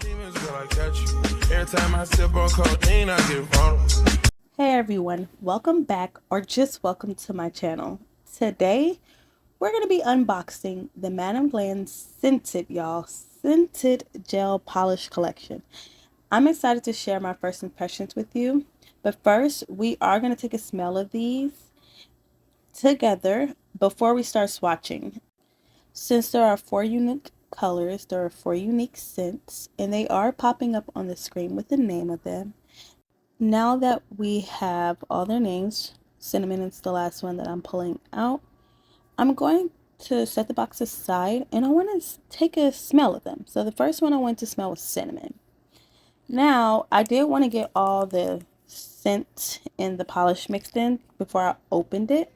Demons, girl, I catch you. Every time I sip on codeine, I get vulnerable. Hey everyone, welcome back or just welcome to my channel. Today we're going to be unboxing the MadamGlam scented gel polish collection. I'm excited to share my first impressions with you, but first we are going to take a smell of these together before we start swatching. Since there are 4 unique colors, there are 4 unique scents, and they are popping up on the screen with the name of them. Now that we have all their names, cinnamon is the last one that I'm pulling out, I'm going to set the box aside and I want to take a smell of them. So the first one I want to smell was cinnamon. Now, I did want to get all the scent and the polish mixed in before I opened it.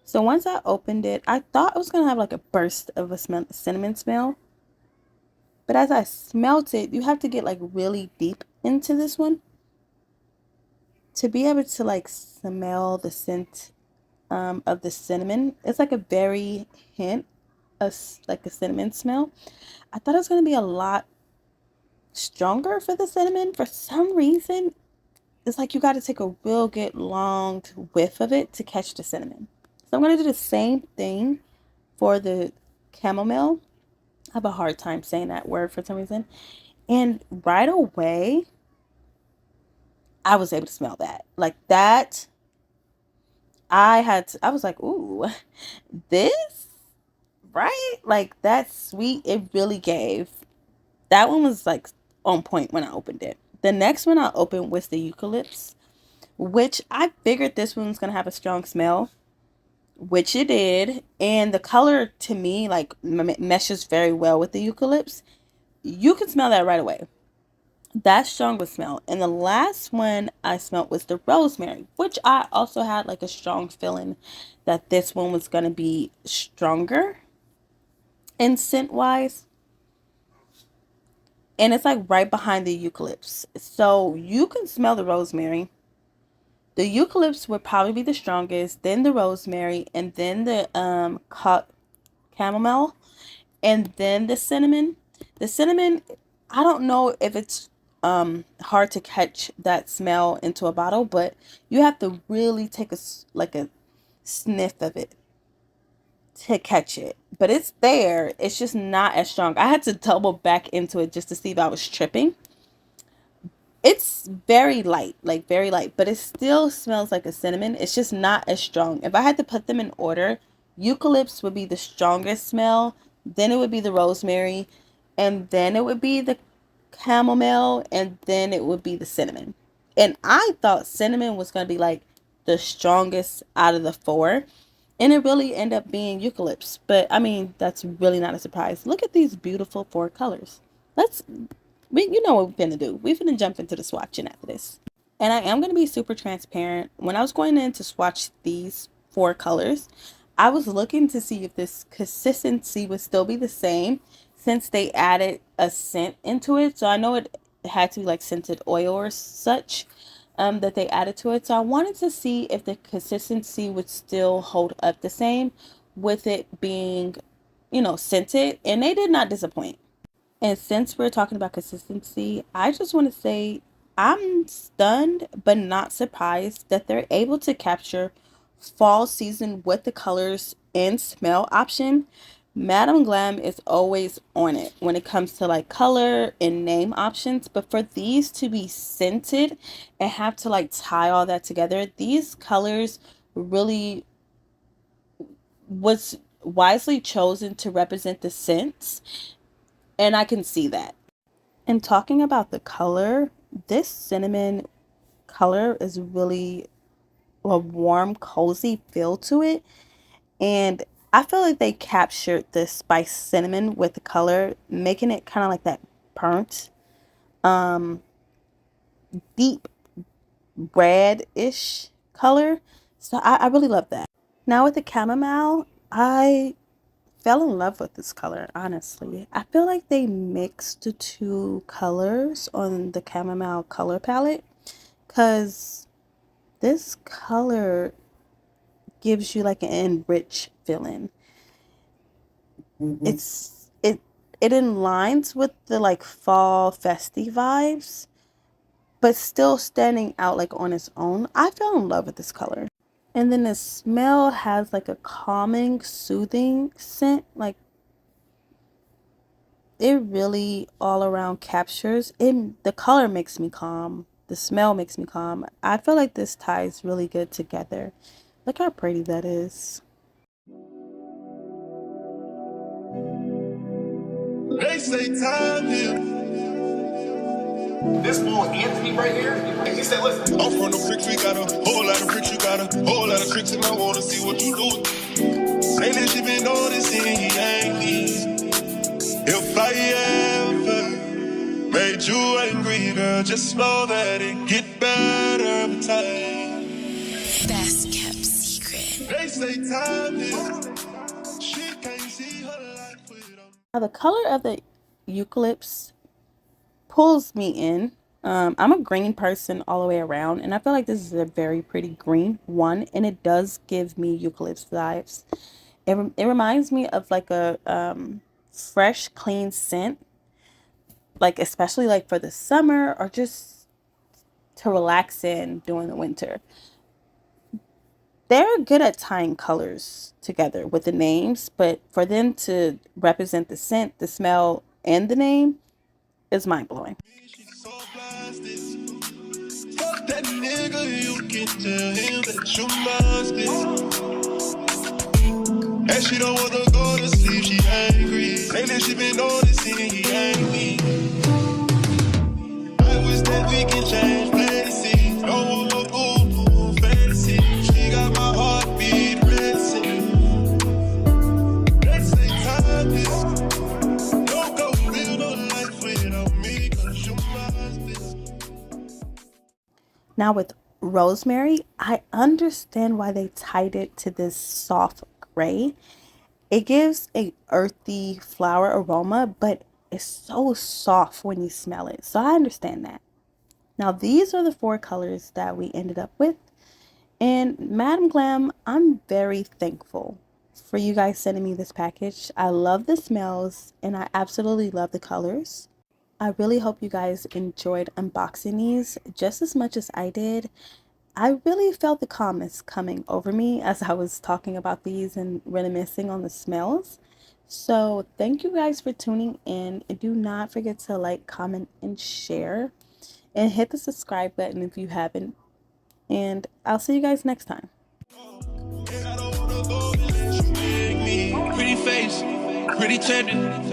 So once I opened it, I thought it was going to have like a burst of a cinnamon smell. But as I smelt it, you have to get like really deep into this one to be able to like smell the scent of the cinnamon. It's like a very hint of like a cinnamon smell. I thought it was going to be a lot stronger for the cinnamon. For some reason, it's like you got to take a real good long whiff of it to catch the cinnamon. So I'm going to do the same thing for the chamomile. I have a hard time saying that word for some reason. And right away, I was able to smell that. Like that, I was like, ooh, this, right? Like that sweet, it really gave. That one was like on point when I opened it. The next one I opened was the Eucalyptus, which I figured this one was going to have a strong smell, which it did. And the color to me, like, meshes very well with the Eucalyptus. You can smell that right away. That strong with smell. And the last one I smelled was the rosemary, which I also had like a strong feeling that this one was going to be stronger in scent wise. And it's like right behind the eucalyptus. So you can smell the rosemary. The eucalyptus would probably be the strongest, then the rosemary, and then the chamomile, and then the cinnamon. The cinnamon, I don't know if it's hard to catch that smell into a bottle, but you have to really take a sniff of it to catch it. But it's there. It's just not as strong. I had to double back into it just to see if I was tripping. It's very light, like very light, but it still smells like a cinnamon. It's just not as strong. If I had to put them in order, eucalyptus would be the strongest smell, then it would be the rosemary, and then it would be the chamomile, and then it would be the cinnamon. And I thought cinnamon was going to be like the strongest out of the four, and it really ended up being eucalyptus. But I mean, that's really not a surprise. Look at these beautiful 4 colors. Let's you know what we're gonna do. We're gonna jump into the swatching after this. And I am gonna be super transparent. When I was going in to swatch these 4 colors, I was looking to see if this consistency would still be the same since they added a scent into it. So I know it had to be like scented oil or such that they added to it. So I wanted to see if the consistency would still hold up the same with it being, scented. And they did not disappoint. And since we're talking about consistency, I just want to say I'm stunned but not surprised that they're able to capture fall season with the colors and smell option. Madam Glam is always on it when it comes to like color and name options, but for these to be scented and have to like tie all that together, these colors really was wisely chosen to represent the scents, and I can see that. And talking about the color, this cinnamon color is really a warm, cozy feel to it. And I feel like they captured the spice cinnamon with the color, making it kind of like that burnt, um, deep red-ish color. So I really love that. Now with the chamomile, I fell in love with this color, honestly. I feel like they mixed the 2 colors on the chamomile color palette because this color gives you like an enriched feeling. It it aligns with the like fall festy vibes, but still standing out like on its own. I fell in love with this color. And then the smell has like a calming, soothing scent. Like it really all around captures it. The color makes me calm. The smell makes me calm. I feel like this ties really good together. Look how pretty that is. They say time here. This boy Anthony right here, he said, listen, I'm from the bricks, we got a whole lot of bricks, you got a whole lot of tricks, and I wanna see what you do. Say that you been noticing he ain't me. If I ever made you angry, girl, just know that it get better with time. Best kept secret. They say time is, she can't see her life with them. Now the color of the Eucalyptus pulls me in. I'm a green person all the way around, and I feel like this is a very pretty green one, and it does give me Eucalyptus vibes. It reminds me of like a fresh, clean scent, like especially like for the summer or just to relax in during the winter. They're good at tying colors together with the names, but for them to represent the scent, the smell, and the name is mind-blowing. Fuck that nigga, you can tell him that you must be. And she don't wanna go to sleep, she angry. Say that she been noticing he ain't me. I wish that we can change fantasy. Don't want no cool fantasy. She got my heartbeat racing. They say time is. Don't go live no life without me, cause you must be. Now with Rosemary, I understand why they tied it to this soft gray. It gives a earthy flower aroma, but it's so soft when you smell it. So I understand that. Now these are the 4 colors that we ended up with. And MadamGlam, I'm very thankful for you guys sending me this package. I love the smells and I absolutely love the colors. I really hope you guys enjoyed unboxing these just as much as I did. I really felt the calmness coming over me as I was talking about these and reminiscing on the smells. So thank you guys for tuning in. And do not forget to like, comment, and share. And hit the subscribe button if you haven't. And I'll see you guys next time. Pretty face, pretty tender.